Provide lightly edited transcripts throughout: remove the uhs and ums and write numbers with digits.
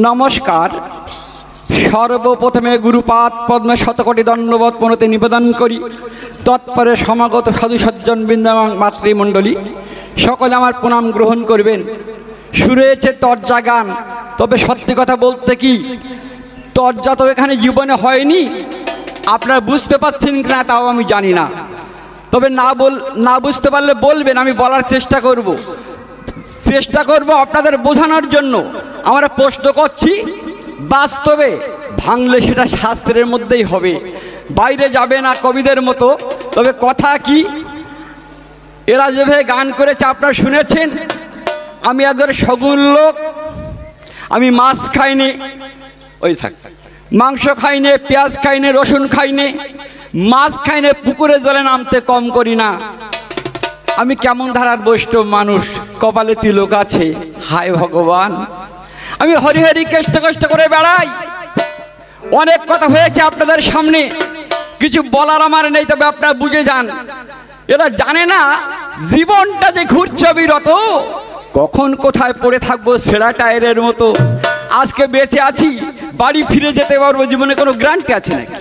নমস্কার। সর্বপ্রথমে গুরুপাদ পদ্মে শতকোটি দণ্ডবৎ প্রণতি নিবেদন করি। তৎপরে সমাগত সাধু সজ্জন বৃন্দ এবং মাতৃমণ্ডলী সকলে আমার প্রণাম গ্রহণ করবেন। শুরু হয়েছে তর্জা গান, তবে সত্যি কথা বলতে কি তর্জা তো এখানে জীবনে হয়নি। আপনারা বুঝতে পারছেন কিনা তাও আমি জানি না, তবে না বুঝতে পারলে বলবেন, আমি বলার চেষ্টা করব আপনাদের বোঝানোর জন্য। আমরা প্রশ্ন করছি, বাস্তবে ভাঙলে সেটা শাস্ত্রের মধ্যেই হবে, বাইরে যাবে না কবিদের মতো। তবে কথা কি, এরা যেভাবে গান করেছে আপনারা শুনেছেন। আমি একজন সগুণ লোক, আমি মাছ খাইনি, মাংস খাইনি, পেঁয়াজ খাইনি, রসুন খাইনি, মাছ খাইনি, পুকুরে জলে নামতে কম করি না। আমি কেমন ধারার বৈষ্ণব মানুষ, কপালে তিলক আছে, হায় ভগবান। আমি হরি হরি কষ্ট করে বেড়াই। অনেক কথা হয়েছে আপনাদের সামনে, কিছু বলার আমার নেই, তবে আপনারা বুঝে যান। এরা জানে না জীবনটা যে ঘুরছে বিরত, কখন কোথায় পড়ে থাকবো ছেঁড়া টায়ারের মতো। আজকে বেঁচে আছি, বাড়ি ফিরে যেতে পারবো, জীবনে কোনো গ্যারান্টি আছে নাকি?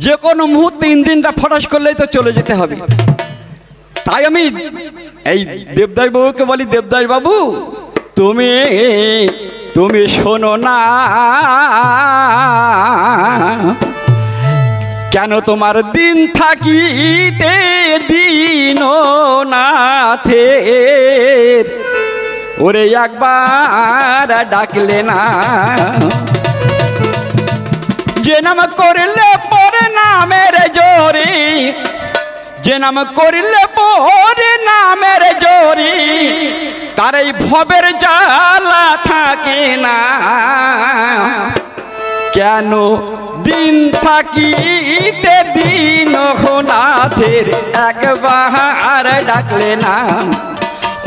যে কোনো মুহূর্তে ইঞ্জিনটা ফটাস করলেই তো চলে যেতে হবে। তাই আমি এই দেবদাস বাবুকে বলি, দেবদাস বাবু তুমি শোনো না, কেন তোমার দিন থাকিতে দীননাথের ওরে একবার ডাকলে না। যে নাম করলে পরে নামের জোরে, যে নাম করলে পরে নামের জোরে, তার এই ভবের জ্বালা থাকে না। কেন দিন থাকিতে দীননাথের একবার ডাকলে না?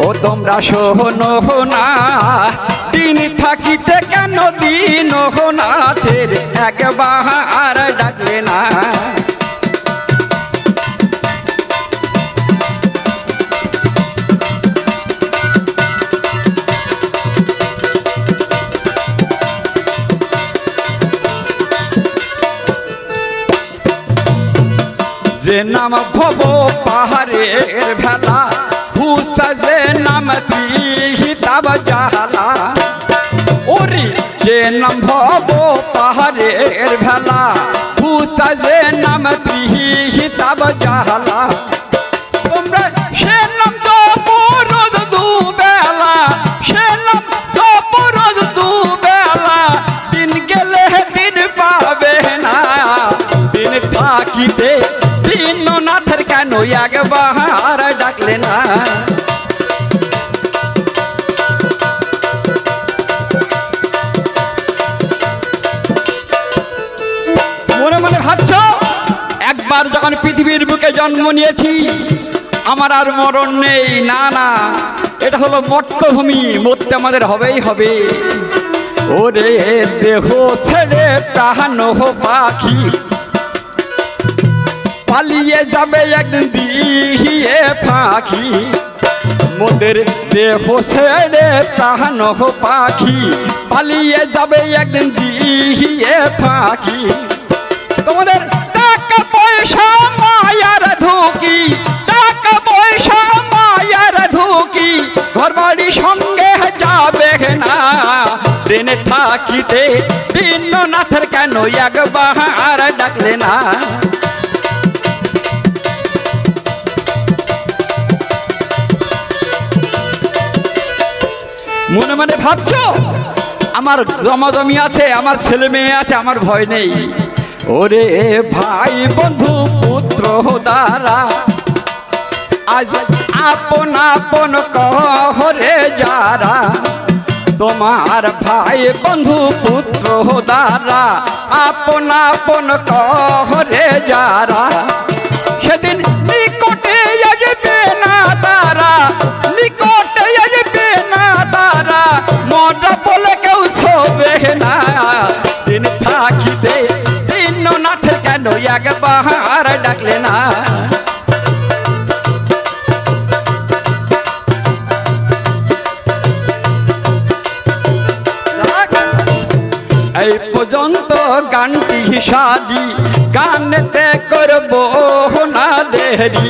ও তোমরা শোনো না, দিন থাকিতে কেন দীননাথের একবার ডাকলে না? যে নাম ভব পাহাড়ের ভেলা, ভূষা যে নাম হিতাব জাহালা। ওরে যে নাম ভব পাহাড়ের ভেলা, ভূষা যে নাম হিতাব জাহালা। তোমরা সে নাম জপরোজ দুবেলা, সে নাম জপরোজ দুবেলা, দিন গেলে দিন পাবে না। দিন থাকিতে দীননাথের কেন একবার ডাকলে না? মনে মনে ভাবছ, একবার যখন পৃথিবীর বুকে জন্ম নিয়েছি আমার আর মরণ নেই। না না, এটা হলো মর্তভূমি, মরতে আমাদের হবেই হবে। ওরে দেহ ছেড়ে প্রাণ পাখি পালিয়ে যাবে একদিন দিয়ে পাখি। মোদের দেহ ছেড়ে প্রাণ পাখি পালিয়ে যাবে একদিন দিয়ে পাখি। তোমাদের টাকা পয়সা মায়ার ধুকি, টাকা পয়সা মায়ার ধুকি, ঘর বাড়ি সঙ্গে যাবে না। ট্রেনে থাকিতে দীননাথের কেন একবার ডাকলে না? মনে মনে ভাবছ আমার জমাজমি আছে, আমার ছেলে মেয়ে আছে, আমার ভয় নেই। ওরে ভাই বন্ধু পুত্র দ্বারা আজ আপন আপন কহরে যারা, তোমার ভাই বন্ধু পুত্র দ্বারা আপন আপন কহরে যারা, সেদিন নিকটে আসবে না তারা, নিকটে আসবে না তারা, মরা বলে কেউ শোবে না। দিন থাকিতে দীননাথের কেন একবার ডাকলে না? এই পর্যন্ত গানটি সাদি গানেতে করব না দেরি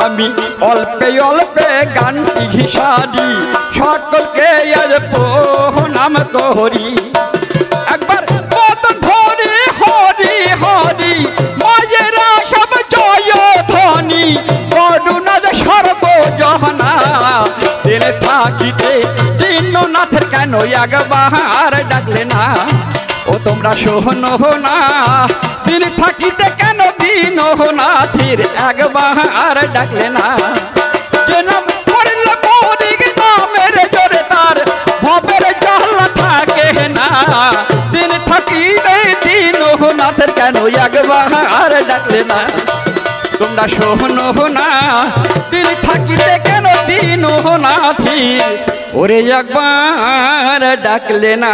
আমি অল্পে অল্পে গানটি সাদি সকলকে আর প্রণাম করি একবার কত ধরি হরি হরি মায়েরা সব জয় ধ্বনি করুণার সর্বজনা দিন থাকিতে দীননাথের কেন একবার ডাকলে না ও তোমরা শোনো না দিন থাকিতে কেন দীননাথের একবার ডাকলে না যে নাম করলে মৌরিক নামের জোরে তার ভবের জল থাকে না দিন থাকিতে দীননাথের কেন একবার ডাকলে না তোমরা শোনো না দিন থাকিতে কেন দীননাথের ওরে একবার ডাকলে না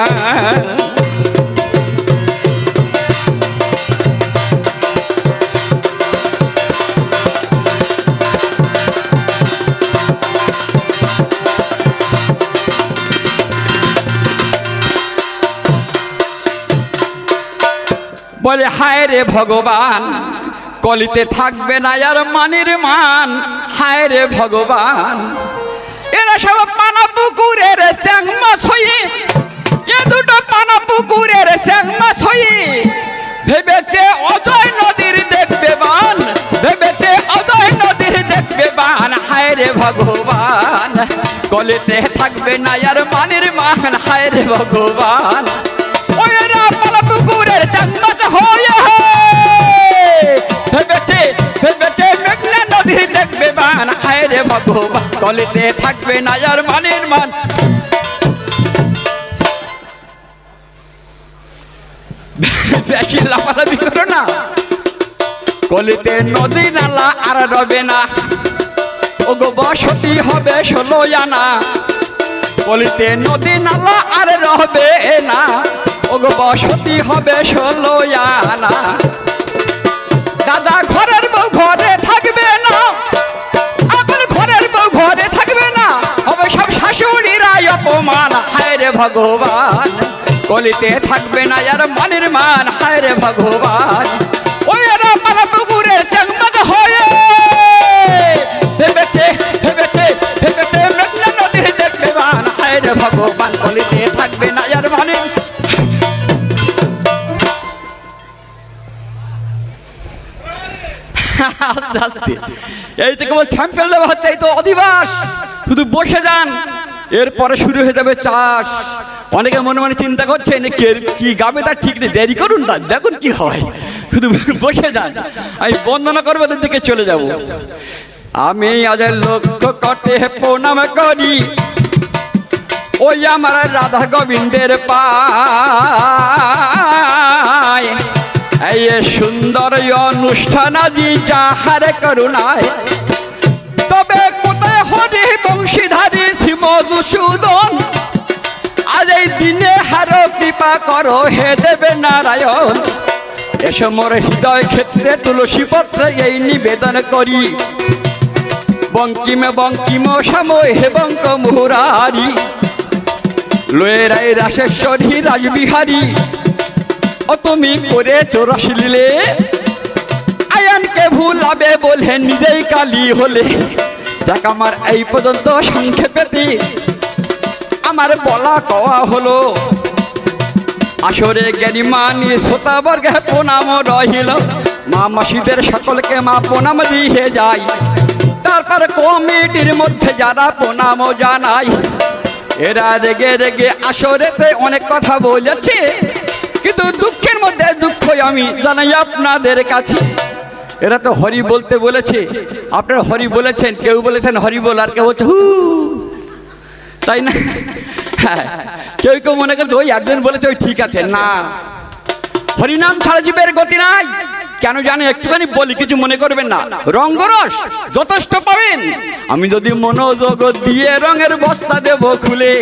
বলে হায় রে ভগবান কলিতে থাকবে না আর মানের মান হায় রে ভগবান এরা সব পানা পুকুরের স্যাং মাছ হয়ে এ দুটো পানা পুকুরের স্যাং মাছ হয়ে ভেবেছে অজয় নদীর দেখবে বান ভেবেছে অজয় নদীর দেখবে বান হায় রে ভগবান কলিতে থাকবে না আর মানের মান হায় রে ভগবান ওরা পানা পুকুরের স্যাং মাছ হয়ে ভেবেছে ভেবেছে মেঘনা নদী দেখবে বান হায় রে ভগবান কলিতে থাকবে না আর মানের মান বেশি লাফালাফি করো না কলিতে নদী নালা আর রবে না ওগো বসতি হবে 16 আনা কলিতে নদী নালা আর রবে না ওগো বসতি হবে 16 আনা দাদা ঘরের বউ ঘরে থাকবে না এখন ঘরের বউ ঘরে থাকবে না হবে সব শাশুড়িরা অপমান হায় রে ভগবান কলিতে থাকবে না আর মানের মান হায় রে ভগবান ওরা পালা পুকুরের সংবাদ হয়ে ভেবেছে ভেবেছে ভেবেছে মেঘনা নদীর দেখবে মান হায় রে ভগবান কলিতে থাকবে না আর মানের আস্তে আস্তে এই তো কেবল স্যাম্পেল দেওয়া হচ্ছে এই তো অধিবাস শুধু বসে যান এরপরে শুরু হয়ে যাবে চাষ অনেকে মনে মনে চিন্তা করছে কি গাবে তার ঠিক নেই দেরি করুন না দেখুন কি হয় শুধু বসে যান আমি বন্দনা করবো ওদের দিকে চলে যাব আমি আজ লক্ষ্য কটে প্রণাম করি ওই আমার রাধা গোবিন্দের পায় এই সুন্দর অনুষ্ঠান আজি যাহার করুণায় তবে কোথায় হরি বংশীধারী শ্রীমধুসূদন আজ এই দিনে হার কৃপা করো হে দেবে নারায়ণ এসো মোর হৃদয় ক্ষেত্রে তুলসী পত্রে এই নিবেদন করি বঙ্কিমে বঙ্কিম সময় হে বঙ্ক মুহুরারি লয়ে রায় রাশেশ্বরী রাজবিহারী ও তুমি করেছো রসলীলে আয়ানকে ভুলাবে বলে নিজেই কালি হলে দেখ আমার এই পর্যন্ত সংক্ষেপে আমার বলা কওয়া হলো আসরে জ্ঞানীমানি শ্রোতাবর্গে প্রণাম রহিল মা মাসিদের সকলকে মা প্রণাম দিয়ে যাই তারপর কমিটির মধ্যে যারা প্রণাম জানাই এরা রেগে রেগে আসরেতে অনেক কথা বলেছে কিন্তু দুঃখের মধ্যে দুঃখ আমি জানাই আপনাদের কাছে এরা তো হরি বলতে বলেছে আপনারা হরি বলেছেন কেউ বলেছেন হরি বল আর কেউ হচ্ছে হু তাই না কেউ কেউ মনে করছে ওই একজন বলেছে ওই ঠিক আছে না হরিনাম ছাড়া জীবের গতি নাই কেন জানে একটুখানি বলি কিছু মনে করবেন না রঙ্গরস যথেষ্ট পাবেন আমি যদি মনোযোগ দিয়ে রঙের বস্তা দেব খুলে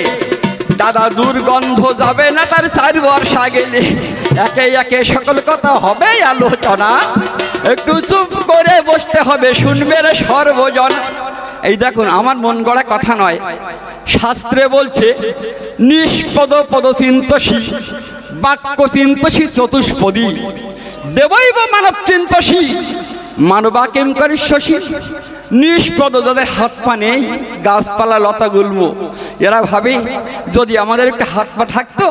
দাদা দুর্গন্ধ যাবে না তার 4 বর্ষা গেলে একে একে সকল কথা হবে আলোচনা একটু চুপ করে বসতে হবে শুনবে রে সর্বজন এই দেখুন আমার মন গড়া কথা নয় শাস্ত্রে বলছে নিষ্পদ পদচিন্তসী বাক্য চিন্তসী চতুষ্পদী দেবৈব মানব চিন্তসী মানবা কিম করি শশী নিষ্পদ যাদের হাত পা নেই গাছপালা লতা গুল্ম এরা ভাবে যদি আমাদের একটা হাত পা থাকতো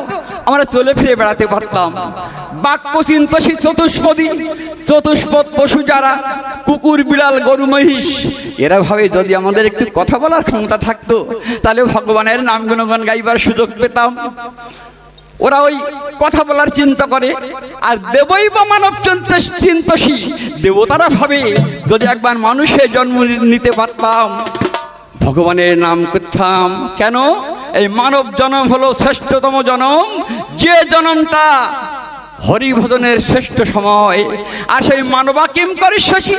আমরা চলে ফিরে বেড়াতে পারতাম। বাক্য চিন্তসী চতুষ্পদী চতুষ্পদ পশু যারা কুকুর বিড়াল গরু মহিষ এরা ভাবে যদি আমাদের একটু কথা বলার ক্ষমতা থাকতো তাহলে ভগবানের নাম গুণগান গাইবার সুযোগ পেতাম। ওরা ওই কথা বলার চিন্তা করে। আর দেবৈব মানব চিন্তসী দেবতারা ভাবে যদি একবার মানুষের জন্ম নিতে পারতাম ভগবানের নাম করতাম। কেন? এই মানব জন্ম হলো শ্রেষ্ঠতম জন্ম, যে জন্মটা হরিভজনের শ্রেষ্ঠ সময়। আর সেই মানবা কিম করে শশী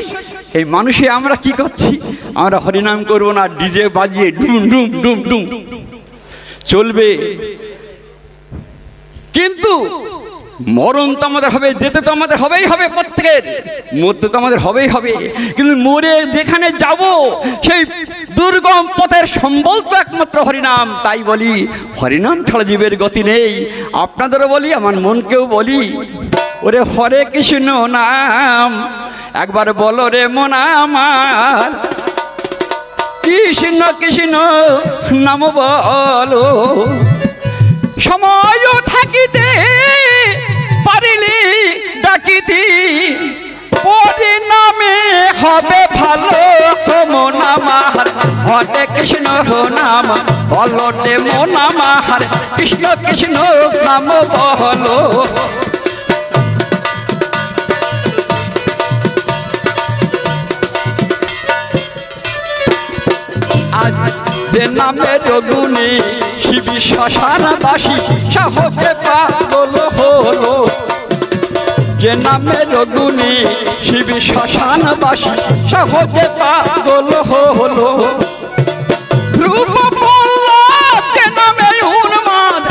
এই মানুষে আমরা কি করছি? আমরা হরিনাম করবো না, ডিজে বাজিয়ে ডুম ডুম ডুম ডুম চলবে। কিন্তু মরণ তো আমাদের হবে, যেতে তো আমাদের হবেই হবে, প্রত্যেকের মরতে তো আমাদের হবেই হবে। কিন্তু মরে যেখানে যাব সেই দুর্গম পথের সম্বল তো একমাত্র হরিনাম। তাই বলি হরিনাম ছাড়া জীবের গতি নেই। আপনাদেরও বলি, আমার মনকেও বলি, ওরে হরে কৃষ্ণ নাম একবার বলো রে মন আমার, কৃষ্ণ কৃষ্ণ নাম বলো। সময় থাকিতে পারিলি ডাকিতি পরিণামে হবে ভালো মন আমার। হরে কৃষ্ণ নাম বলো রে মন আমার, কৃষ্ণ কৃষ্ণ নাম বলো। আজ যে নামের গুণে শিবি শ্মশানবাসী সাহসে পাগল হলো, যে নামের গুণে শিবি শ্মশানবাসী সাহসে পাগল হলো। ধ্রুব প্রহ্লাদ যে নামে উন্মাদ,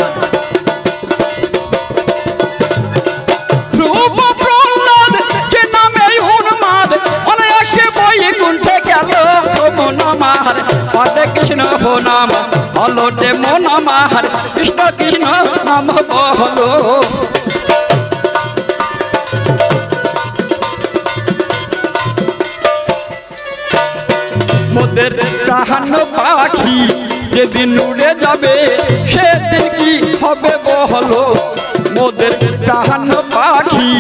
ধ্রুব প্রহ্লাদ যে নামে উন্মাদ অনায়াসে বৈকুণ্ঠে গেল মন আমার। হরে কৃষ্ণ নাম বলো রে মন আমার, কৃষ্ণ কৃষ্ণ নাম বলো। মোদের প্রাণ পাখি যেদিন উড়ে যাবে সেদিন কি হবে বলো। মোদের প্রাণ পাখি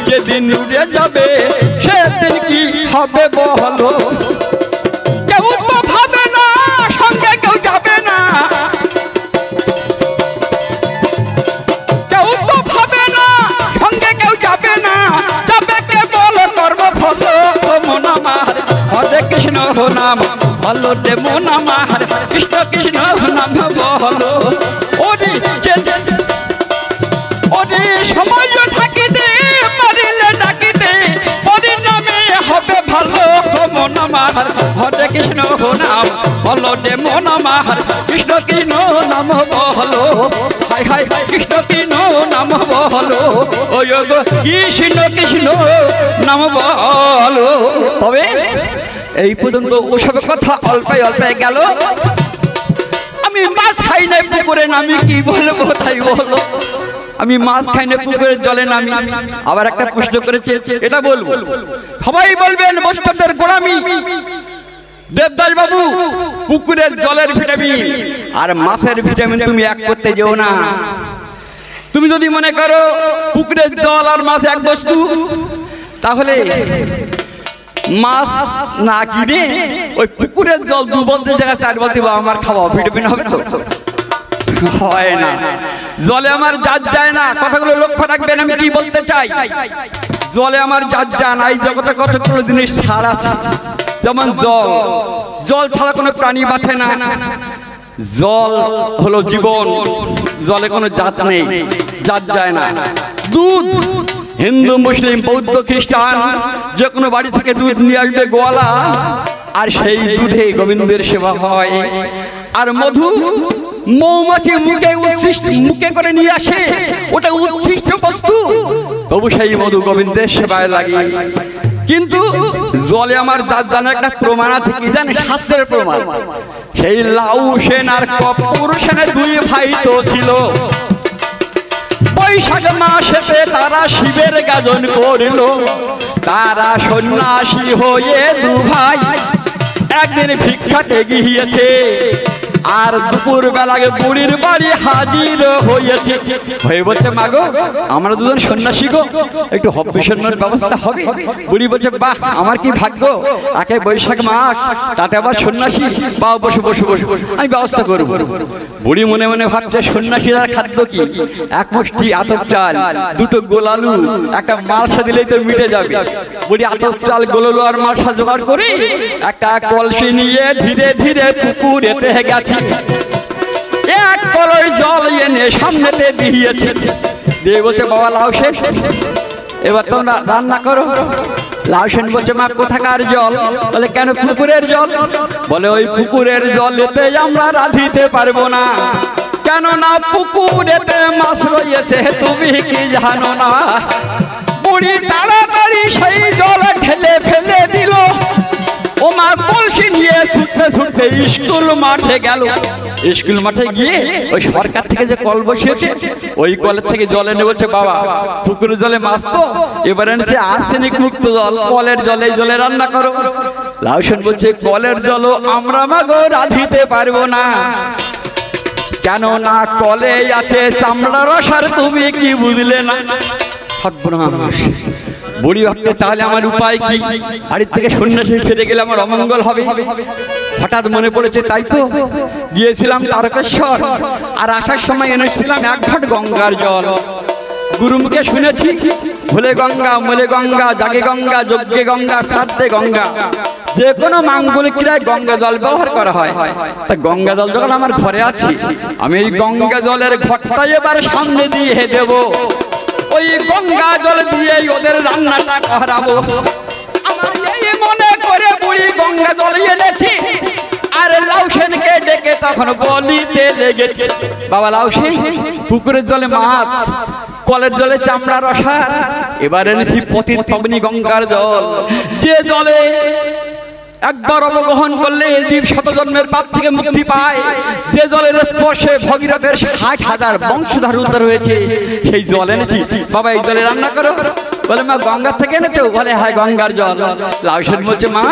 যেদিন উড়ে যাবে সেদিন কি হবে বলো। কেউ তো ভাবে না সঙ্গে কেউ যাবে না, কেউ তো ভাবে না সঙ্গে কেউ যাবে না, যাবে কেবল কর্ম ফল মন আমার। হরে কৃষ্ণ নাম বলো রে মন আমার, কৃষ্ণ কৃষ্ণ নাম বলো। ওরে ওরে সময় থাকিতে পারিলে ডাকিতে পরিণামে হবে ভালো মন আমার। হরে কৃষ্ণ নাম বলো রে মন আমার, কৃষ্ণ কৃষ্ণ নাম বলো। হাই হাই কৃষ্ণ কৃষ্ণ নাম বলো, ও গো কৃষ্ণ কৃষ্ণ নাম বলো। তবে এই পর্যন্ত ওসব কথা অল্পায় অল্পায় গেল। আমি মাছ খাই না পুকুরে নামি, কি বলবো তাই বলো। আমি মাছ খাই না পুকুরের জলে নামি। আবার একটা প্রশ্ন করেছে, এটা বলবো সবাই বলবেন বৈষ্ণবদের গোড়ামি। দেবদাস বাবু পুকুরের জলের ভিটামিন আর মাছের ভিটামিন তুমি এক করতে যেও না। তুমি যদি মনে করো পুকুরের জল আর মাছ এক বস্তু, তাহলে মাছ না কিনে ওই পুকুরের জল 2 বলতে জায়গায় 4 বলতে আমার খাওয়া ভিটামিন হবে তো? হয় না। জলে আমার জাত যায় না। কথাগুলো লক্ষ্য রাখবেন আমি কি বলতে চাই। জলে আমার জাত যায় না। এই জগতে কতগুলো জিনিস ছাড়া আছে, যেমন জল। জল ছাড়া কোনো প্রাণী বাঁচে না। জল হলো জীবন, জলে কোনো জাত নেই, জাত যায় না। দুধ, হিন্দু মুসলিম বৌদ্ধ খ্রিস্টান যে কোনো বাড়ি থেকে দুধ নিয়ে আসবে গোয়ালা, আর সেই দুধে গোবিন্দের সেবা হয়। আর মধু মৌমাছি মুখে করে নিয়ে আসে, ওটা উচ্ছিষ্ট বস্তু, তবু সেই মধু গোবিন্দের সেবায় লাগে। কিন্তু জলে আমার জাত জানার একটা প্রমাণ আছে, কি জানে? শাস্ত্রের প্রমাণ। সেই লাউ সেন আর কপুর সেনের 2 ভাই তো ছিল। ওই বৈশাখ মাসেতে তারা শিবের গাজন করল। তারা সন্ন্যাসী হয়ে দু ভাই একদিন ভিক্ষাতে গিয়েছে, আর দুপুর বেলায় বুড়ির বাড়ি হাজির হয়েছে। হয়ে বলছে, মাগো আমরা দুজন সন্ন্যাসী গো, একটু হবিষণ্যের ব্যবস্থা হবে? বুড়ি বলছে, বাহ আমার কি ভাগ্য, একে বৈশাখ মাস তাতে আবার সন্ন্যাসী, বা বসে বসে বসে আমি ব্যবস্থা করবো। বুড়ি মনে মনে ভাবছে, সন্ন্যাসীরা খাদ্য কি? এক মুষ্টি আতপ চাল, দুটো গোলালু, একটা মালসা দিলেই তো মিটে যাবে। বুড়ি আতপ চাল, গোলালু আর মালসা জোগাড় করে একটা কলসি নিয়ে ধীরে ধীরে পুকুরেতে গেছে। এক কলই জল এনে সামনেতে দিয়েছে, দিয়ে বলছে, বাবা লাউ শেষ, এবার তোমরা রান্না করো। লাউ সেন বলছে, মা কোথাকার জল? বলে, কেন পুকুরের জল? বলে, ওই পুকুরের জলেতে আমরা রাঁধিতে পারবো না, কেননা পুকুরেতে মাছ রয়েছে, তুমি কি জানো না? বুড়ি তাড়াতাড়ি সেই জল ঢেলে ফেলে দিল। ও মা কলসি নিয়ে ছুটতে ছুটতে স্কুল মাঠে গেল। স্কুল মাঠে গিয়ে ওই সরকার থেকে যে কল বসিয়েছে ওই কলের থেকে জল এনে বলছে, বাবা পুকুরের জলে মাছ তো, এবার এনেছে আর্সেনিক মুক্ত জল, কলের জলে এই জলে রান্না করো। লাউ সেন বলছে, কলের জলও আমরা মাগো রাঁধিতে পারবো না, কেননা কলে আছে চামড়া রস, আর তুমি কি বুঝলে না? সর্বনাশ। বুড়ি ভাবতে, তাহলে আমার উপায় কি? বাড়ির থেকে সন্ন্যাসী ফিরে গেলে আমার অমঙ্গল হবে। হঠাৎ মনে পড়েছে, তাই তো গিয়েছিলাম তারকেশ্বর, আর আসার সময় এনেছিলাম এক ঘট গঙ্গার জল। গুরুমুখে শুনেছি, ভুলে গঙ্গা, মলে গঙ্গা, জাগে গঙ্গা, যজ্ঞে গঙ্গা, শ্রাদ্ধে গঙ্গা, যে কোনো মাঙ্গলিক ক্রিয়ায় গঙ্গা জল ব্যবহার করা হয়। তা গঙ্গা জল যখন আমার ঘরে আছে, আমি এই গঙ্গা জলের ঘটটা এবার সামনে দিয়ে দেব। ওই গঙ্গা জল দিয়ে ওদের রান্নাটা করাবো। আমার এই মনে করে বুড়ি গঙ্গা জল এনেছি, আর লাউ সেনকে ডেকে তখন বলিতে লেগেছে, বাবা লাউ সেন, পুকুরের জলে মাছ, কলের জলে চামড়া রসা, এবার এনেছি পতিত পাবনী গঙ্গার জল, যে জলে একবার অবগ্রহণ করলে জীব শত জন্মের পাপ থেকে মুক্তি পায়, যে জলের স্পর্শে ভগীরথের ৬০,০০০ বংশধর উদ্ধার হয়েছে, সেই জল এনেছি, বাবা এই জলে রান্না করো। বলে, মা গঙ্গার থেকে এনেছো? বলে, হ্যাঁ গঙ্গার জল। লাউ সেন বলছে, মা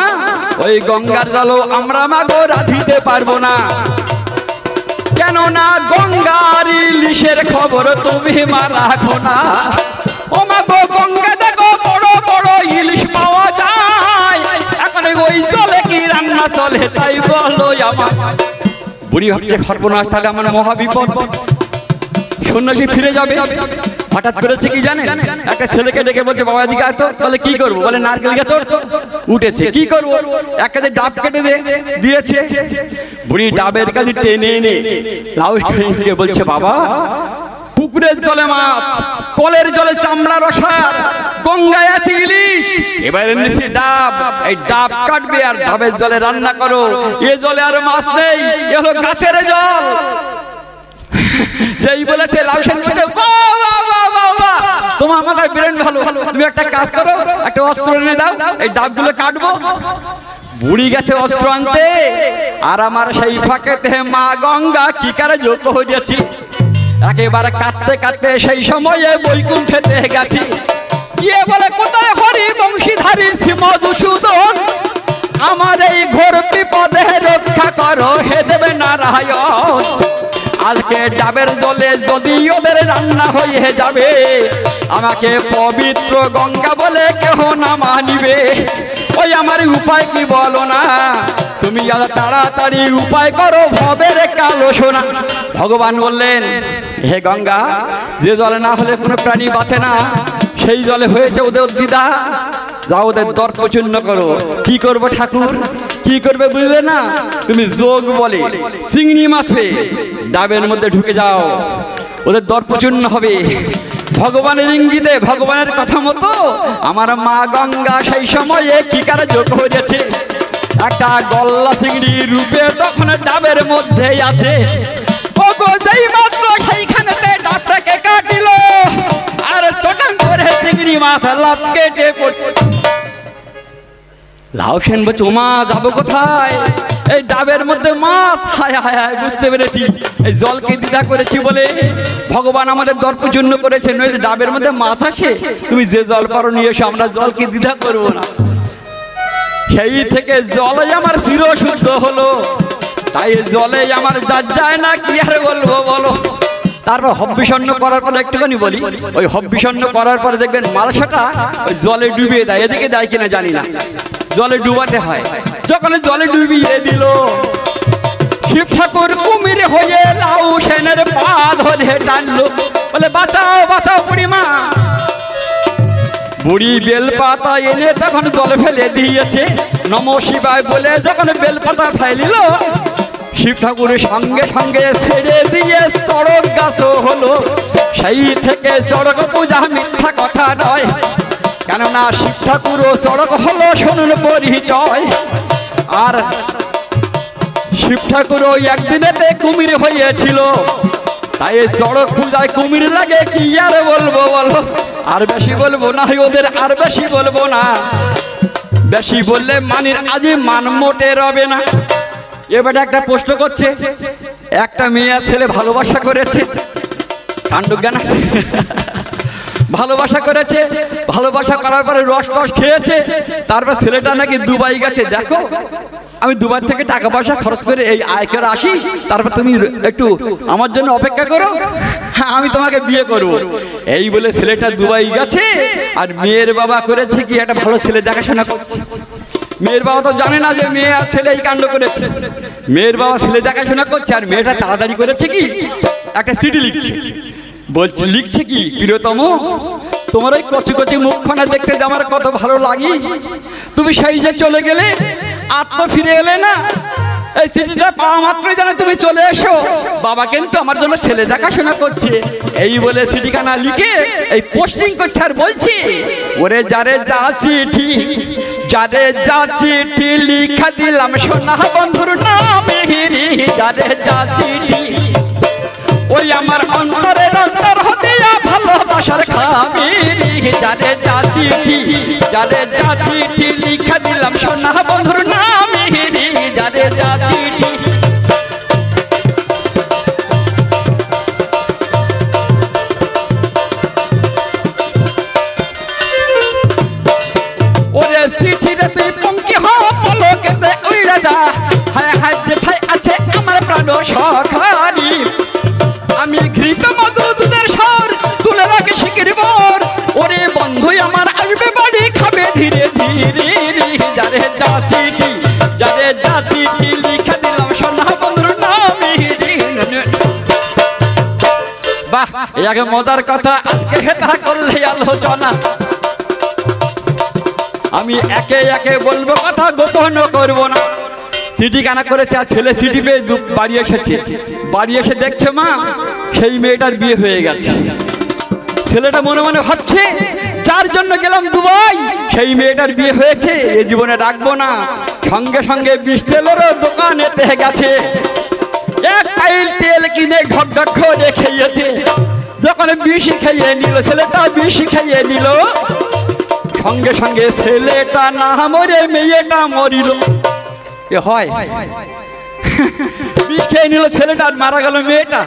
ওই গঙ্গার জলও আমরা মাগো রাঁধিতে পারবো না, কেননা গঙ্গার ইলিশের খবর তুমি মা রাখো না। ও মা গো, গঙ্গা দেখো বড় বড় ইলিশ পাওয়া যায়, এখন ওই জলে কি রান্না চলে? তাই বলো আমার। বুড়ি ভাবছে, সর্বনাশ, তাহলে আমার মহাবিপদ, সন্ন্যাসী ফিরে যাবে। হঠাৎ করেছে কি জানেন, একটা ছেলেকে ডেকে বলছে, বাবা এদিকে আয় তো। বলে, কি করবো? বলে, নারকেল গাছ উঠেছে, কি করবো? একাতে ডাব কেটে দিয়েছে। বুড়ি ডাবের কাছে টেনে এনে লাউ সেনকে বলছে, বাবা পুকুরের জলে মাছ, কলের জলে চামড়া রসা, গঙ্গায় আছে ইলিশ, এবার এনেছি ডাব, এই ডাব কাটবে আর ডাবের জলে রান্না করো। এ জলে আর মাছ নেই, এ হলো গাছের জল। যেই বলেছে লাউ সেন বলছে, তোমার মাথায় ব্রেন ভালো, তুমি একটা কাজ করো, একটা অস্ত্র এনে দাও, এই ডাবগুলো কাটবো। বুড়ি গেছে অস্ত্র আনতে, আর আমার সেই ফাঁকেতে মা গঙ্গা কি কারে যোগ হয়েছি। একেবারে কাটতে কাটতে সেই সময়ে বৈকুণ্ঠেতে গেছি। গিয়ে বলে, কোথায় হরি বংশীধারী শ্রী মধুসূদন, আমার এই ঘোর বিপদে রক্ষা করো হে দেবে নারায়ণ। আজকে ডাবের জলে যদি ওদের রান্না হয়ে যাবে, আমাকে পবিত্র গঙ্গা বলে কেহ না মানিবে। ওই আমার উপায় কি বলো না, তুমি তাড়াতাড়ি উপায় করো, ভবের কালো সোনা। ভগবান বললেন, হে গঙ্গা, যে জলে না হলে কোনো প্রাণী বাঁচে না, সেই জলে হয়েছে ওদের দিদা, যাও ওদের দর্প চূর্ণ করো। কি করবো ঠাকুর, কি করবে বুঝলে না? তুমি যোগ বলে চিংড়ি মাছে ডাবের মধ্যে ঢুকে যাও, ওদের দর্প চূর্ণ হবে। ভগবানের ইঙ্গিতে, ভগবানের কথা মতো আমার মা গঙ্গা সেই সময়ে কি কারে যোগ হয়েছে। একটা গল্লা চিংড়ি রূপে তখন ডাবের মধ্যে আছে। ও গো, যেই মাত্র সেইখানেতে ডাবটাকে কাটিল, আর চটাং করে চিংড়ি মাছ লাভ কেটে পড়ছে। লাউ সেন বলছে, ওমা যাবো কোথায়? এই ডাবের মধ্যে মাছ। হায় হায় হায়, বুঝতে পেরেছি এই জলকে দ্বিধা করেছি বলে ভগবান আমাদের দর্পজন্য করেছে, নইলে ডাবের মধ্যে মাছ আসে, তুমি যে জল পারো নিয়ে এসো, আমরা জলকে দ্বিধা করবো না। সেই থেকে জলে আমার চির শুদ্ধ হলো, তাই জলে আমার যা যায় না, কি আর বলবো বলো। তারপর হব্বিষণ্ণ করার পরে একটুখানি বলি, ওই হব্বিষণ্ণ করার পরে দেখবেন মালসাটা ওই জলে ডুবিয়ে দেয়, এদিকে দেয় কিনা জানি না, জলে ডুবাতে হয়। যখন জলে ডুবিয়ে দিল, শিব ঠাকুর কুমির হয়ে লাউ সেনের পা ধরে টানলো, বলে বাঁচাও বাঁচাও বুড়িমা। বুড়ি বেলপাতা এনে তখন জলে ফেলে দিয়েছে, নম শিবায় বলে যখন বেলপাতা ফেলিল, শিব ঠাকুরের সঙ্গে সঙ্গে ছেড়ে দিয়ে চড়ক গাছ হলো। সেই থেকে চড়ক পূজা মিথ্যা কথা নয়, কেননা শিব ঠাকুরও চড়ক হলো, শুনুন পরিচয়। আর শিব ঠাকুরও একদিনেতে কুমির হয়েছিল, তাই চড়ক পূজায় কুমির লাগে, কি আর বলবো বলো। আর বেশি বলবো না, ওদের আর বেশি বলবো না, বেশি বললে মানির আজি মান মোটে রবে না। এবারে একটা প্রশ্ন করছে, একটা মেয়ে আর ছেলে ভালোবাসা করেছে, কাণ্ডজ্ঞান আছে, ভালোবাসা করেছে, ভালোবাসা করার পরে রস রস খেয়েছে, তারপর ছেলেটা নাকি দুবাই গেছে। দেখো আমি দুবাই থেকে টাকা পয়সা খরচ করে এই আয় করে আসি, তারপর তুমি একটু আমার জন্য অপেক্ষা করো, হ্যাঁ আমি তোমাকে বিয়ে করব। এই বলে ছেলেটা দুবাই গেছে, আর মেয়ের বাবা করেছে কি একটা ভালো ছেলে দেখাশোনা করছে। মেয়ের বাবা তো জানে না যে মেয়ে আর ছেলে এই কাণ্ড করেছে, মেয়ের বাবা ছেলে দেখাশোনা করছে, আর মেয়েটা তাড়াতাড়ি করেছে কি একটা চিঠি লিখছে। বলছে লিখছে কি, প্রিয়তম তোমার ওই কচি কচি মুখখানা দেখতে আমার কত ভালো লাগে, তুমি সেই যে চলে গেলে আর তো ফিরে এলে না, এই চিঠিটা পাওয়া মাত্রই যেন তুমি চলে এসো, বাবা কিন্তু আমার জন্য ছেলে দেখাশোনা করছে। এই বলে চিঠিখানা লিখে এই পোস্টিং করছে, আর বলছি ওরে যারে যা চিঠি, যারে যা চিঠি লিখা দিলাম সোনা বন্ধুর নামে, যারে যা চিঠি ওই আমার অন্তরের অন্তর হতে ভালোবাসার খাবি, যারে যা চিঠি, যারে যা চিঠি লিখা দিলাম সোনা বন্ধুর নামে, যারে যা চিঠি। ওরে চিঠি রে তুই পঙ্কি হলকে দে ওই রাজা, হায় হায় যেথায় আছে আমার প্রাণ সখারি, আমি ঘৃত মধু দুধের স্বর তুলে রাখি শিকির বর, ওরে বন্ধু আমার আসবে বাড়ি খাবে ধীরে ধীরে, যারে যা চিঠি, যারে যা চিঠি লিখে দিলাম সোনা বন্ধুর নামে। বাহ, একে মজার কথা আজকে হেতা করলে আলোচনা, আমি একে একে বলবো কথা, গোপন করবো না। সিটি কানা করেছে, আর ছেলে সিটি পেয়ে বাড়ি এসেছে, বাড়ি এসে দেখছে মা সেই মেয়েটার বিয়ে হয়ে গেছে। ছেলেটা মনে মনে ভাবছে যার জন্য গেলাম দুবাই, সেই মেয়েটার বিয়ে হয়েছে, এ জীবনে রাখবো না। সঙ্গে সঙ্গে বিষ তেলেরও দোকানেতে গেছে, এক পাইল তেল কিনে ঢক ঢক করে খেয়েছে। যখন বিষ খেয়ে নিল ছেলেটা, বিষ খেয়ে নিল, সঙ্গে সঙ্গে ছেলেটা না মরে মেয়েটা মরিল। এ হয় বিষ খেয়ে নিল ছেলেটা, আর মারা গেল মেয়েটা।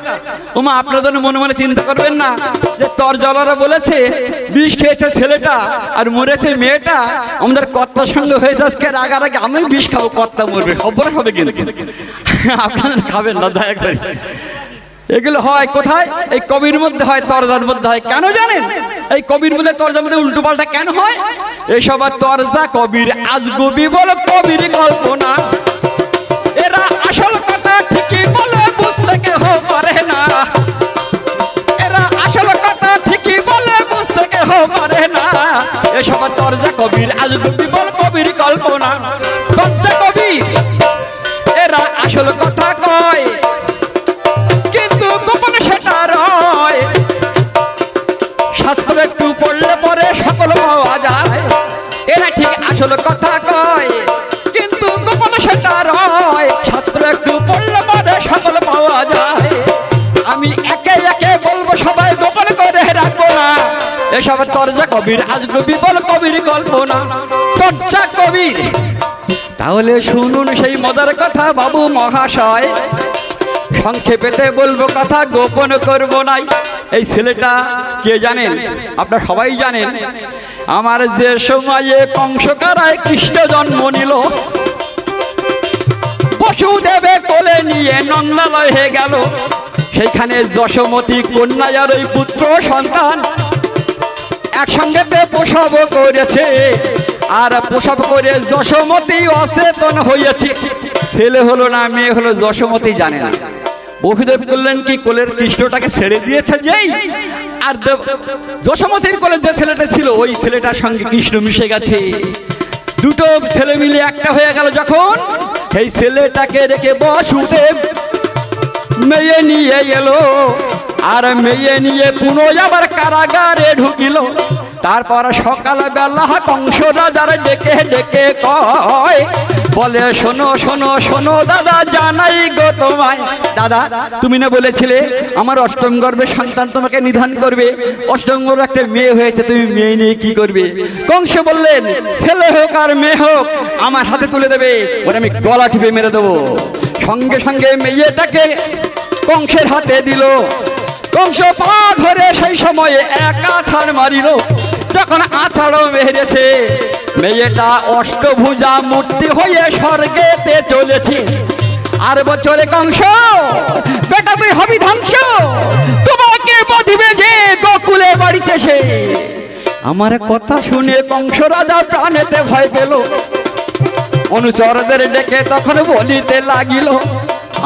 ওমা আপনার জন্য মনে মনে চিন্তা করবেন না যে তর জলারা বলেছে বিষ খেয়েছে ছেলেটা আর মরেছে মেয়েটা, আমাদের কর্তার সঙ্গে হয়েছে আজকে রাগারাগি, আমি বিষ খাবো কর্তা মরবে, খবর হবে কিন্তু আপনারা খাবেন না দয়া করে। এগুলো হয় কোথায়? এই কবির মধ্যে হয়, তরজার মধ্যে হয়। কেন জানেন? এই কবির মধ্যে তরজার মধ্যে উল্টো পাল্টা কেন হয়? এইসব তরজা কবির আজগুবি বল, কবির কল্পনা, এরা আসল কথা ঠিকই বলে বুঝতে কেহ পারে না, এরা আসল কথা ঠিকই বলে বুঝতে কেহ পারে না। এসব তরজা কবির আজগুবি বল, কবির কল্পনা, তরজা কবির এরা আসল কথা কয়, গোপনে সেটা রয়। শাস্ত্র একটু পড়লে পরে সকল পাওয়া যায়, এরা ঠিক আসল কথা কয়, কিন্তু গোপনে সেটা রয়। শাস্ত্র একটু পড়লে পরে সকল পাওয়া যায়। আমি একে একে বলবো, সবাই গোপন করে রাখবো না। এসব তরজা কবির আজগুবি বল, কবির কল্পনা, তরজা কবির তাহলে শুনুন সেই মজার কথা বাবু মহাশয়, সংক্ষেপেতে বলবো কথা, গোপন করব নাই। এই ছেলেটা কে জানেন? আপনারা সবাই জানেন। আমার যে সময়ে কংসকারায় কৃষ্ণ জন্ম নিল, বসুদেবে কোলে নিয়ে নন্দালয় হয়ে গেল, সেখানে যশোমতী কন্যা আর ওই পুত্র সন্তান একসঙ্গে প্রসব করেছে। আর প্রসব করে যশোমতী অচেতন হয়েছে। ছেলে হলো না মেয়ে হলো যশোমতী জানে না। বসুদেব করলেন কি, কোলের কৃষ্ণটাকে ছেড়ে দিয়েছে যেই, আর যশোমতীর কোলে যে ছেলেটা ছিল ওই ছেলেটার সঙ্গে কৃষ্ণ মিশে গেছে। দুটো ছেলে মিলে একটা হয়ে গেল। যখন এই ছেলেটাকে রেখে বসুদেব মেয়ে নিয়ে এলো, আর মেয়ে নিয়ে পুনঃ আবার কারাগারে ঢুকিল। তারপর সকাল বেলা কংস রাজার ডেকে ডেকে কয়, বলে শোনো শোনো শোনো দাদা, জানাই গো তোমায়। দাদা, তুমি না বলেছিলে আমার অষ্টম গর্ভের সন্তান তোমাকে নিধন করবে, অষ্টম গর্ভে একটা মেয়ে হয়েছে, তুমি মেয়ে নিয়ে কি করবে? কংস বললেন, ছেলে হোক আর মেয়ে হোক আমার হাতে তুলে দেবে, ওরা আমি গলা টিপে মেরে দেবো। সঙ্গে সঙ্গে মেয়েটাকে কংসের হাতে দিল। কংস পা ধরে সেই সময়ে এক আছাড় মারিল। যখন আছাড়ও মেরেছে, মেয়েটা অষ্টভুজা মূর্তি হয়ে স্বর্গেতে চলেছে। আর বছরে কংস, বেটা তুই হবি ধ্বংস, তোমাকে বধিবে যে গোকুলে বাড়িছে সে। আমার কথা শুনে কংস রাজা প্রাণেতে ভয় পেল। অনুচরদের ডেকে তখন বলিতে লাগিল,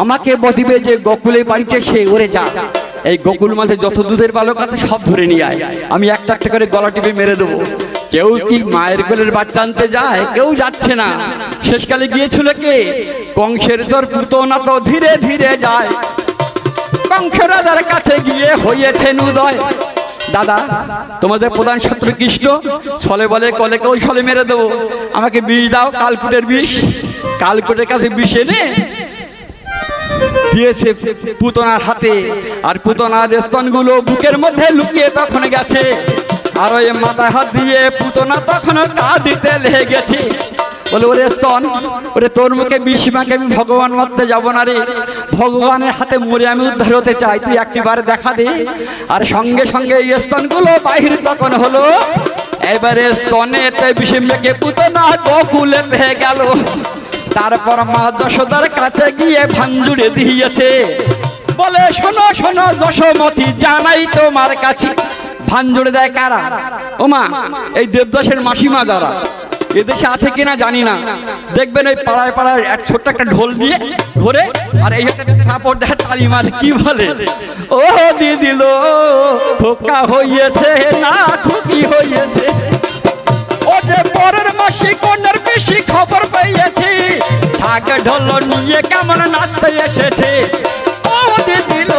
আমাকে বধিবে যে গোকুলে বাড়িতে সে, ওরে যা, এই গোকুল মাঝে যত দুধের বালক আছে সব ধরে নিয়ে আয়, আমি একটা একটা করে গলা টিপে মেরে দেবো। কেউ কি মায়ের কোলের বাচ্চা আনতে যায়? কেউ যাচ্ছে না। শেষকালে গিয়েছিল কে? কংসের চর পুতনা তো ধীরে ধীরে যায়। কংস রাজার কাছে গিয়ে হয়েছেন উদয়। দাদা, তোমাদের প্রধান শত্রু কৃষ্ণ ছলে বলে কলে কেউ ছলে মেরে দেবো, আমাকে বিষ দাও, কালকুটের বিষ। কালকুটের কাছে বিষ এনে দিয়েছে পুতনার হাতে, আর পুতনার স্তনগুলো বুকের মধ্যে লুকিয়ে তখন গেছে। আর ওই মাথায় হাত দিয়ে পুতনা তখন কাঁদিতে লেগে গেছে। বলে, ওরে স্তন, ওরে তোর মুখে বিষ মাকে আমি ভগবান মারতে যাবো না রে, ভগবানের হাতে মরে আমি উদ্ধার হতে চাই, তুই একটিবার দেখা দে। আর সঙ্গে সঙ্গে এই স্তনগুলো বাহির তখন হলো। এবারে স্তনেতে বিষ মেখে পুতনা গোকুলে হয়ে গেল। তারপর মা যশোদার কাছে গিয়ে ভাঞ্জুড়ে দিয়েছে। বলে, শোনো শোনো যশোমতী, জানাই তোমার কাছে। ভাঞ্জুড়ে দেয় কারা? ওমা, এই দেবদাসের মাসিমা যারা, এদেশে আছে কিনা জানি না, দেখবেন ওই পাড়ায় পাড়ায় এক ছোট্ট একটা ঢোল দিয়ে ঘোরে, আর এই কাপড় দেখে তালি মারে, কি বলে, ও দিদিল খোকা হইয়েছে না খুকি হইয়েছে, ওরে পরের মাসি কোনের বেশি খবর পেয়েছি, ঢাক ঢোল নিয়ে কেমন নাচতে এসেছে। ও দিদিল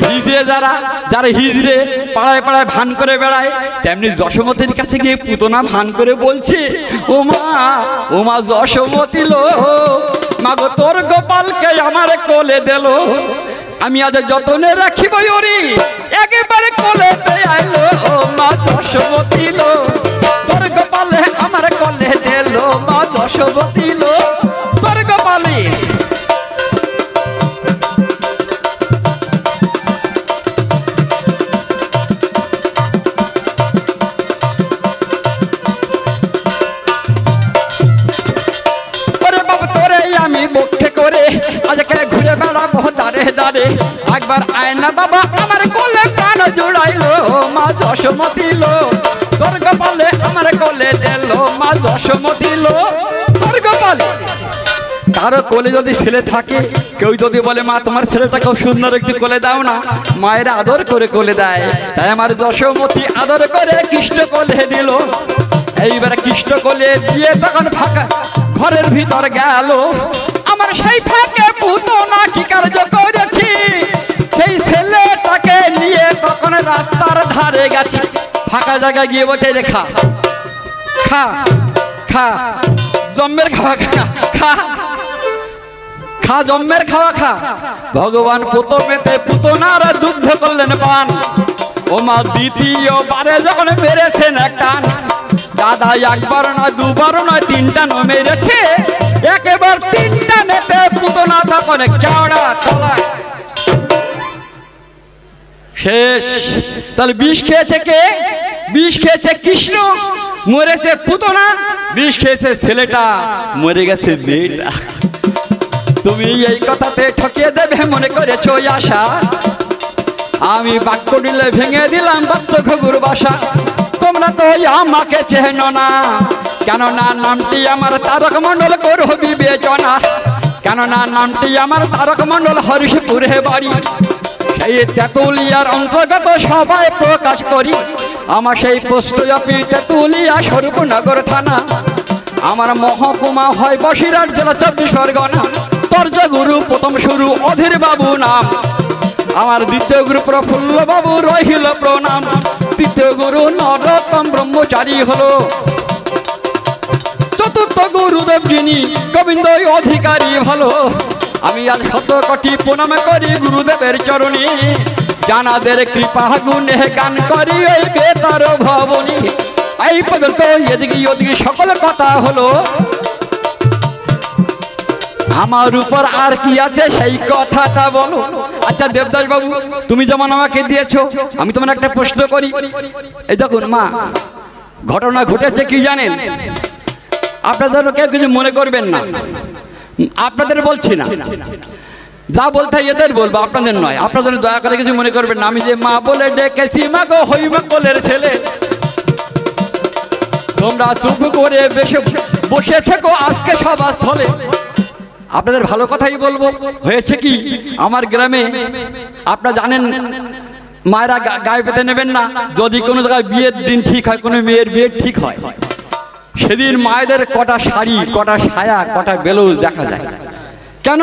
হিজড়ে যারা যারা হিজড়ে পাড়ায় পাড়ায় ভান করে বেড়ায়, তেমনি যশোমতীর কাছে গিয়ে পুতনা ভান করে বলছে, ওমা ওমা যশোমতী লো, মাগো তোর গোপালকে আমার কোলে দিল, আমি আজ যতনে রাখিব ওরি, একেবারে কোলেতে আইলো, ও মা যশোমতী লো, তোর গোপালে আমার কোলে দিল, মা যশোমতী লো, তোর গোপালে। আজকে ঘুরে বেড়াবো দাঁড়ে দাঁড়ে, একবার আয়না বাবা আমার কোলে প্রাণ জুড়াইলো, মা যশোমতী লো, তোর গোপালে আমার কোলে দিল, মা যশোমতী লো, তোর গোপালে। কারো কোলে যদি ছেলে থাকে, কেউ যদি বলে মা তোমার ছেলেটাকেও সুন্দর একটু কোলে দাও না, মায়ের আদর করে কোলে দেয়। তাই আমার যশোমতী আদর করে কৃষ্ণ কোলে দিল। এইবারে কৃষ্ণ কোলে দিয়ে তখন ফাঁকা ঘরের ভিতর গেল। আমার সেই ফাঁকে পুতনা কি কার্য করেছি, সেই ছেলেটাকে নিয়ে তখন রাস্তার ধারে গেছি। ফাঁকা জায়গায় গিয়ে বলছে, রে খা খা খা, জম্মের খাওয়া খা খা খা, জম্মের খাওয়া খা। ভগবান প্রথমেতে পুতনার দুগ্ধ করলেন পান, ও মা দ্বিতীয়বারে যখন মেরেছেন টান, দাদা একবার নয় দুবার নয় তিনটা নো মেরেছে, একেবারে তিনটা নেতে পুতনা তখন কেওড়া তলায় শেষ। তাহলে বিষ খেয়েছে কে? বিষ খেয়েছে কৃষ্ণ, মরেছে পুতনা। বিষ খেয়েছে ছেলেটা, মরে গেছে মেয়েটা। তুমি এই কথাতে ঠকিয়ে দেবে মনে করেছো আশা, আমি বাক্য দিলে ভেঙে দিলাম বাস্ত ঘুঘুর বাসা। তোমরা তো আমাকে চেনো না, কেননা নামটি আমার তারক মণ্ডল করো বিবেচনা, কেননা নামটি আমার তারক মণ্ডল হরিশপুরে বাড়ি। সেই তেঁতুলিয়ার অন্তর্গত সবাই প্রকাশ করি, আমার সেই পোস্ট অফিস তেঁতুলিয়া স্বরূপনগর থানা। আমার মহকুমা হয় বসিরহাট জেলা 24 পরগনা। তর্জ গুরু প্রথম শুরু অধীর বাবু নাম, আমার দ্বিতীয় গুরু প্রফুল্ল বাবু রহিল প্রণাম। তৃতীয় গুরু নরোত্তম ব্রহ্মচারী হলো, চতুর্থ গুরুদেব যিনি গোবিন্দ অধিকারী ভালো। আমি আজ 100 কোটি প্রণাম করি গুরুদেবের চরণে, জানাদের কৃপা গুণে গান করি ওই বেতার ভবনী। এই পর্যন্ত এদিকে ওদিকে সকল কথা হলো, আমার উপর আর কি আছে সেই কথাটা বলো। আচ্ছা দেবদাস বাবু, তুমি যেমন আমাকে দিয়েছো, আমি তোমার একটা প্রশ্ন করি। এই দেখুন মা, ঘটনা ঘটেছে কি জানেন? আপনাদের কেউ কিছু মনে করবেন না, আপনাদের বলছি না, যা বলতে হয় এদের বলবো, আপনাদের নয়। আপনাদের দয়া করে কিছু মনে করবেন না। আমি যে মা বলে ডেকেছি, মা গো হইমা কোলের ছেলে, তোমরা চুপ করে বসে থেকো আজকে সভাস্থলে। আপনাদের ভালো কথাই বলবো। হয়েছে কি, আমার গ্রামে আপনারা জানেন মায়েরা গায়ে পেতে নেবেন না। যদি কোনো জায়গায় বিয়ের দিন ঠিক হয়, কোনো মেয়ের বিয়ে ঠিক হয়, সেদিন মায়েদের কটা শাড়ি, কটা সায়া, কটা ব্লাউজ দেখা যায়। কেন?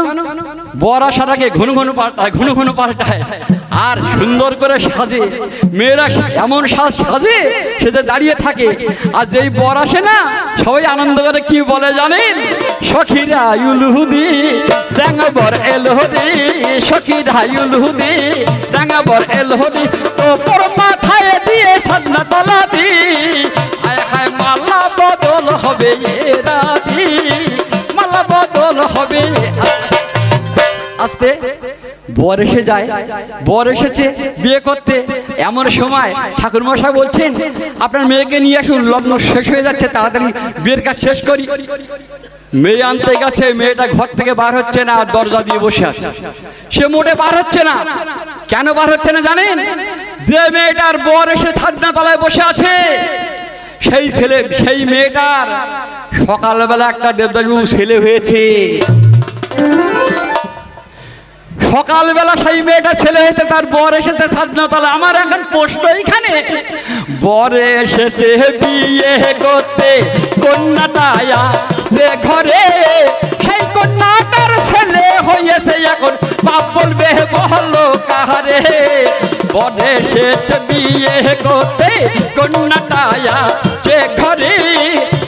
বর আসার আগে ঘন ঘন পাল্টায়, ঘন ঘন পাল্টায়, আর সুন্দর করে সাজে। মেয়েরা এমন সাজে সে যে দাঁড়িয়ে থাকে, আর যেই বর আসে না, সবাই আনন্দ করে কি বলে জানেন? সখীরা ইউলহুদি রাঙা বর এলহদি, সখীরা ইউলহুদি রাঙা বর এলহদি, তো পর মাথায় দিয়ে সাজনা তলা দি, হায় হায় মালা বদল হবে এ রাতি, মালা বদল হবে। আস্তে বর এসে যায়, বর এসেছে বিয়ে করতে। এমন সময় ঠাকুর মশাই বলছেন আপনার মেয়েকে নিয়ে আসুন, লগ্ন শেষ হয়ে যাচ্ছে, তাড়াতাড়ি বিয়ের কাজ শেষ করি। মেয়ে আনতে গেছে, মেয়েটা ঘর থেকে বার হচ্ছে না, দরজা দিয়ে বসে আছে। সে মোটে বার হচ্ছে না। কেন বার হচ্ছে না জানেন? যে মেয়েটার বর এসে ছাদনা তলায় বসে আছে, সেই মেয়েটার সকালবেলা একটা দেবদাসবাবু ছেলে হয়েছে। সকালবেলা সেই মেয়েটা ছেলে হয়েছে, তার বর এসেছে ছাদনা তলায়। আমার এখন প্রশ্ন এইখানে, বর এসেছে বিয়ে করতে, কন্যাটা সে ঘরে, সেই কন্যাটার ছেলে হয়েছে এখন, বাপ বলবে বলো কাহারে? বর এসেছে বিয়ে করতে, কন্যাটা সে ঘরে,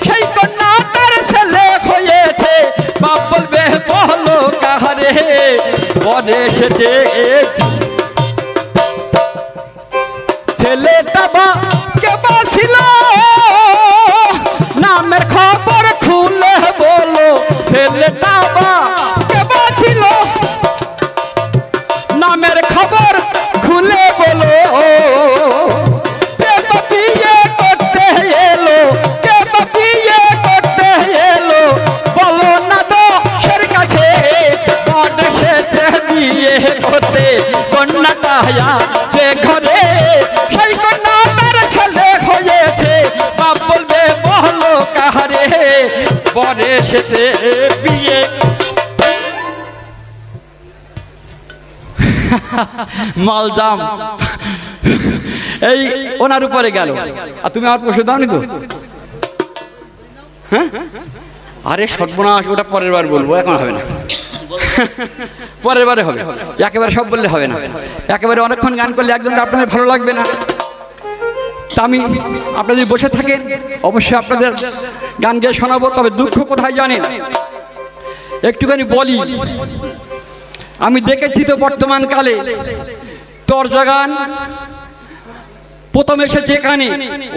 সেই কন্যাটার ছেলে হয়েছে, বাপ বলবে বলো কাহারে? বর এসেছে ছেলেটা বা কে বাসিল, নামের খবর খুলে বলো, ছেলেটা বা কে বাসিল, নামের খবর খুলে বলো। কে বিয়ে করতে এলো, কে বিয়ে করতে এলো, বলো না দোষের কাছে। বর এসেছে বিয়ে করতে, কন্যাটা যে ঘরে, সেই কন্যাটার ছেলে হয়েছে, বাপ বলবে বলো কাহারে? বর এসেছে বিয়ে। মালজাম এই ওনার উপরে গেল। আর তুমি আমার প্রশ্ন দাওনি তো? হ্যাঁ, আরে সর্বনাশ, ওটা পরের বার বলবো, এখন হবে না, পরের বারে হবে। একেবারে সব বললে হবে না, একেবারে অনেকক্ষণ গান করলে একজন আপনাদের ভালো লাগবে না। তা আমি আপনারা যদি বসে থাকেন, অবশ্যই আপনাদের গান গেয়ে শোনাবো। তবে দুঃখ কোথায় জানেন? একটুখানি বলি, আমি দেখেছি তো বর্তমান কালে তর্জা গান, প্রথম এসেছে এখানে,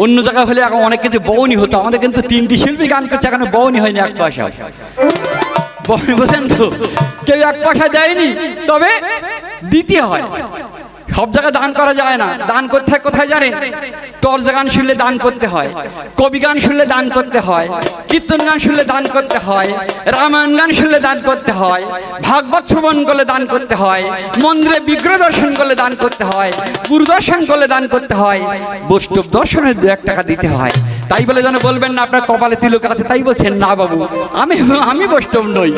অন্য জায়গায় হলে এখন অনেক কিছু বউনি হতো, আমাদের কিন্তু 3টি শিল্পী গান করছে, এখানে বউনি হয়নি এক পয়সা। বউনি বলছেন তো, কেউ এক পয়সা দেয়নি, তবে দিতে হয়। সব জায়গায় দান করা যায় না। দান করতে হয় কোথায় জানেন? তর্জ গান শুনলে দান করতে হয়, কবি গান শুনলে দান করতে হয়, কীর্তন গান শুনলে দান করতে হয়, রামায়ণ গান শুনলে দান করতে হয়, ভাগবত শ্রবণ করলে দান করতে হয়, মন্দিরে বিগ্রহ দর্শন করলে দান করতে হয়, গুরু দর্শন করলে দান করতে হয়, বৈষ্ণব দর্শনের 2-1 টাকা দিতে হয়। তাই বলে যেন বলবেন না আপনার কপালে তিলক আছে তাই বলছেন না বাবু, আমি বৈষ্ণব নই।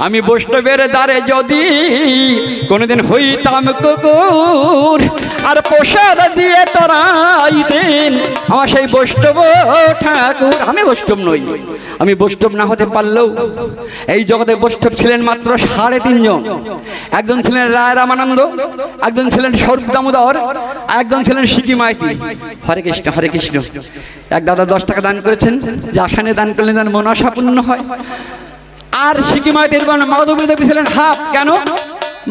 আমি বৈষ্ণবের দ্বারে যদি কোনোদিন হইতাম কুকুর আর প্রসাদ দিয়ে তরাই দেন আমার সেই বৈষ্ণব ঠাকুর। আমি বৈষ্ণব নই। আমি বৈষ্ণব না হতে পারলেও এই জগতে বৈষ্ণব ছিলেন মাত্র 3.5 জন। একজন ছিলেন রায় রামানন্দ, একজন ছিলেন স্বরূপ দামোদর, একজন ছিলেন সিকি মাইতি। হরে কৃষ্ণ হরে কৃষ্ণ। এক দাদা 10 টাকা দান করেছেন, যে আসানে দান করলে যেন মনসা পূর্ণ হয়। আর সিকি মাইতির মাধবী দেবী ছিলেন হাফ। কেন?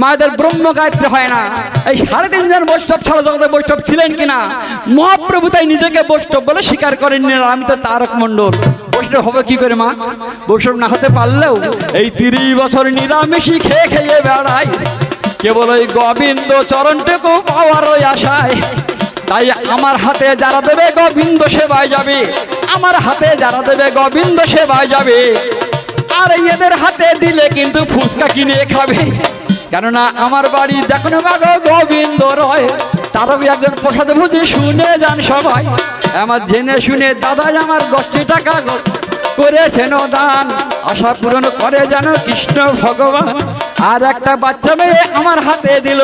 মায়েদের ব্রহ্ম গায়ত্রী হয় না। এই 3.5 জন বৈষ্ণব ছাড়া জগতে বৈষ্ণব ছিলেন কিনা? মহাপ্রভু তাই নিজেকে বৈষ্ণব বলে স্বীকার করেননি। আমি তো তারক মণ্ডল, বৈষ্ণব হবে কি করে মা? বৈষ্ণব না হতে পারলেও এই 30 বছর নিরামিষই খেয়ে খেয়ে বেড়াই, কেবল ওই গোবিন্দ চরণটুকু পাওয়ার ওই আশায়। তাই আমার হাতে যারা দেবে গোবিন্দ সেবায় যাবে, আমার হাতে যারা দেবে গোবিন্দ সেবায় যাবে। আর এদের হাতে দিলে কিন্তু ফুচকা কিনে খাবে। কেননা আমার বাড়ি দেখো না গো গোবিন্দ রয়, তারও একজন প্রসাদ ভুজি শুনে যান সবাই। আমার জেনে শুনে দাদা আমার 10 টাকা করেছেন দান, আশা পূরণ করে যেন কৃষ্ণ ভগবান। আর একটা বাচ্চা মেয়ে আমার হাতে দিল,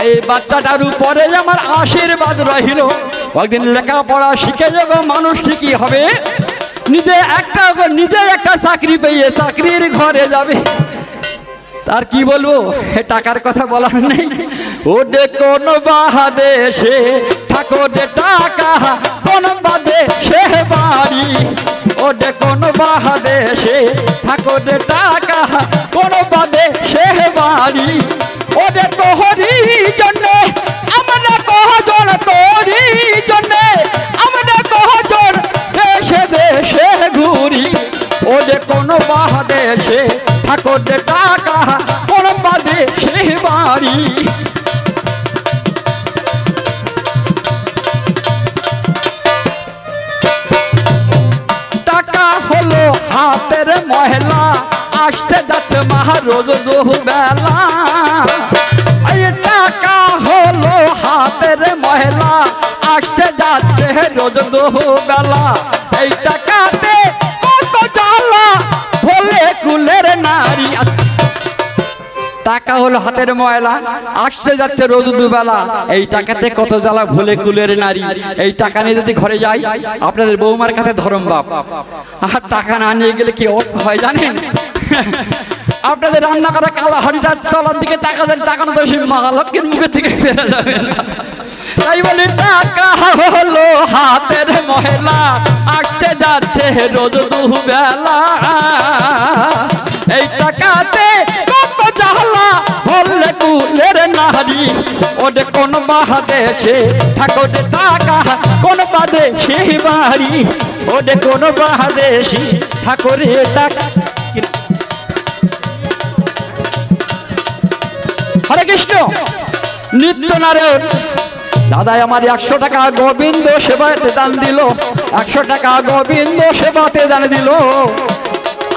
এই বাচ্চাটার উপরে আমার আশীর্বাদ রহিল। একদিন লেখাপড়া শিখে যখন মানুষ ঠিকই হবে, নিজে একটা চাকরি পেয়ে চাকরির ঘরে যাবে। তার কি বলবো, টাকার কথা বলার নেই। ওডে কোন বাহাদেশে থাকো দে টাকা, কোন বাদেশে বাড়ি। ওডে কোন বাহাদেশে থাকো দে টাকা, কোন বাদেশে বাড়ি। ওডে তোহরি জন্যে আমরা কহজন, তোরি জন্যে আমরা কহজন দেশে দেশে ঘুরি। ওডে কোন বাহাদেশে থাকো দে টাকা, কোন বাদেশে বাড়ি। টাকা হলো হাতের ময়লা, আসছে যাচ্ছে রোজ দুবেলা। এই টাকা হলো হাতের ময়লা, আসছে যাচ্ছে রোজ দুবেলা। এই টাকাতে কত জ্বালা ভোলে কুলের নারী। টাকা হলো হাতের ময়লা, আসছে যাচ্ছে রোজ দুবেলা। এই টাকাতে কত জ্বালা ভোলে কুলের নারী। এই টাকা নিয়ে যদি ঘরে যাই, আপনাদের বৌমার কাছে ধরম বাপ। আর টাকা না নিয়ে গেলে কি অর্থ হয় জানেন? আপনাদের রান্না করা কালা হরিদার তলার দিকে তাকানো তো সেই মহালক্ষ্মীর মুখের দিকে ফেরা যাবে না। তাই বলি টাকা হলো হাতের ময়লা, আসছে যাচ্ছে রোজ দুবেলা। এই টাকাতে কত জ্বালা ভোলে কুলের নারী। ওডে কোন বাহাদেশে থাকো দে টাকা, কোন বাদেশে বাড়ি। ওডে কোন বাহাদেশে থাকো রে টাকা। হরে কৃষ্ণ। নিত্য নারায়ণ দাদাই আমার 100 টাকা গোবিন্দ সেবাতে দান দিল, 100 টাকা গোবিন্দ সেবাতে দান দিল।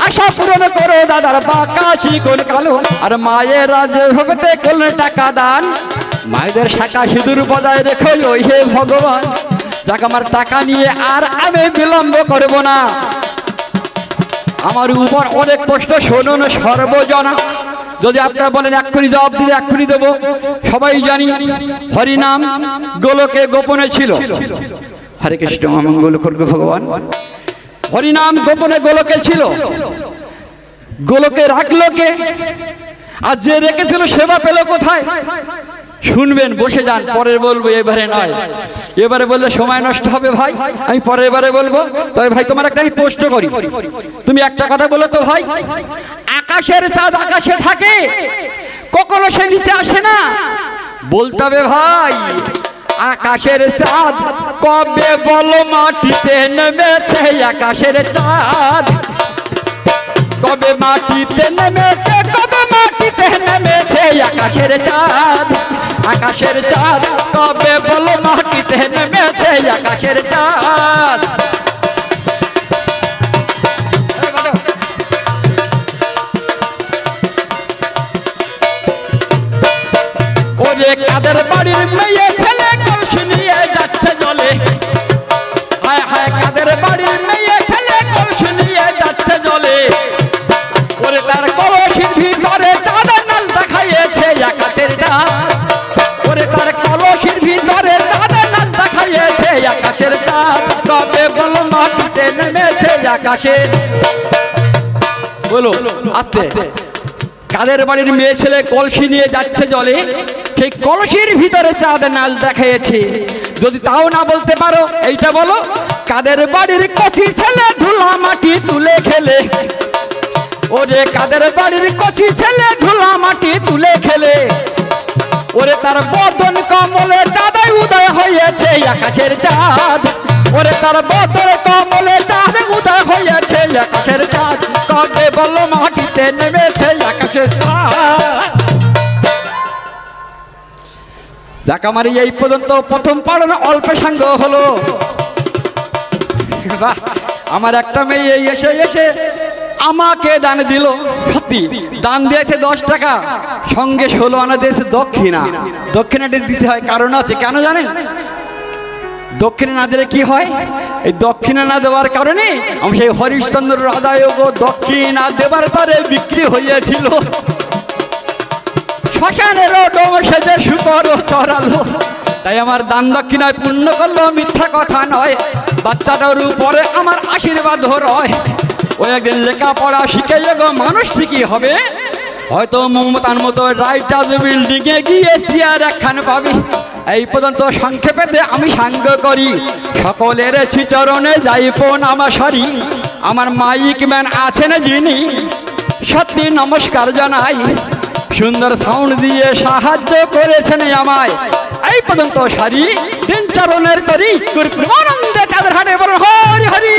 আশা পূরণ করো দাদার বাঁকা চিকন কালো। আর মায়ের রাজে ভগতে করলেন টাকা দান, মায়েদের শাখা সিঁদুর বজায় রেখো ওই হে ভগবান। যাক আমার টাকা নিয়ে আর আমি বিলম্ব করব না, আমার উপর অনেক প্রশ্ন শুনুন সর্বজনা। যদি আপনারা বলেন এক্ষুনি জবাব দিলে এক্ষুনি দেবো। সবাই জানি হরিনাম গোলকে গোপনে ছিল। হরে কৃষ্ণ মঙ্গল করবে ভগবান। হরিনাম গোপনে গোলকে ছিল, গোলকে রাখলো কে? আর যে রেখেছিল সেবা পেল কোথায়? শুনবেন, বসে যান, পরে বলবো, এবারে নয়। এবারে বললে সময় নষ্ট হবে ভাই, আমি পরের বারে বলবো। তবে ভাই তোমার একটা আমি প্রশ্ন করি, তুমি একটা কথা বলো তো ভাই, আকাশের চাঁদ আকাশে থাকে, কখনো সে নিচে আসে না? বলতে হবে ভাই, আকাশের চাঁদ কবে বলো মাটিতে নেমেছে আকাশের চাঁদ কবে মাটিতে নেমেছে কবে মাটিতে নেমেছে আকাশের চাঁদ আকাশের চাঁদ কবে বলো মাটিতে নেমেছে আকাশের চাঁদ ওরে কাদের বাড়ির মেয়ে ছেলে কলসি নিয়ে যাচ্ছে জলে হায় হায় কাদের বাড়ির মেয়ে ছেলে কলসি নিয়ে যাচ্ছে জলে ওরে তার কলসির ভিতরে চাঁদের নাচ দেখাইয়েছে আকাশের চাঁদ ওরে তার কলসির ভিতরে চাঁদের নাচ দেখাইয়েছে আকাশের চাঁদ কবে বলো মাটিতে নেমেছে আকাশের বলো আস্তে কাদের বাড়ির মেয়ে ছেলে কলসি নিয়ে যাচ্ছে জলে সেই কলসির ভিতরে চাঁদ নাচ দেখাইয়েছে যদি তাও না বলতে পারো এইটা বলো কাদের বাড়ির কচি ছেলে ধুলা মাটি তুলে খেলে ওরে কাদের বাড়ির কচি ছেলে ধুলা মাটি তুলে খেলে ওরে তার বদন কমলে চাঁদে উদয় হয়েছে আকাশের চাঁদ ওরে তার বদন কমলে চাঁদে উদয় হয়েছে আকাশের চাঁদ কবে বলো মাটিতে নেমেছে আকাশের চাঁদ যাক আমার এই পর্যন্ত প্রথম পড়ানো অল্প সাঙ্গ হলো আমার একটা মেয়ে এসে এসে আমাকে দান দিল সত্যি দান দিয়েছে 10 টাকা সঙ্গে 16 আনা দিয়েছে দক্ষিণা দক্ষিণাটা দিতে হয় কারণ আছে কেন জানেন দক্ষিণা না দিলে কি হয় এই দক্ষিণা না দেওয়ার কারণে আমি সেই হরিশ্চন্দ্র রাজায়োগ দক্ষিণা দেবার তরে বিক্রি হইয়াছিল শ্মশানের ডোম সেজে শুকর চড়ালো তাই আমার দান দক্ষিণায় পূর্ণ করলো মিথ্যা কথা নয় বাচ্চাটার উপরে আমার আশীর্বাদ রয় ও একদিন লেখাপড়া শিখে গো মানুষ ঠিকই হবে হয়তো মমতার মতো রাইটার্স বিল্ডিংয়ে গিয়ে চেয়ার একখান পাবি এই পর্যন্ত সংক্ষেপে আমি সাঙ্গ করি সকলের শ্রীচরণে যাইব আমার সারি আমার মাইক ম্যান আছেন যিনি সত্যি নমস্কার জানাই সুন্দর সাউন্ড দিয়ে সাহায্য করেছেন আমায় এই পর্যন্ত সারি দিন চরণের করি আনন্দে চাঁদের হাটে বলুন হরি হরি।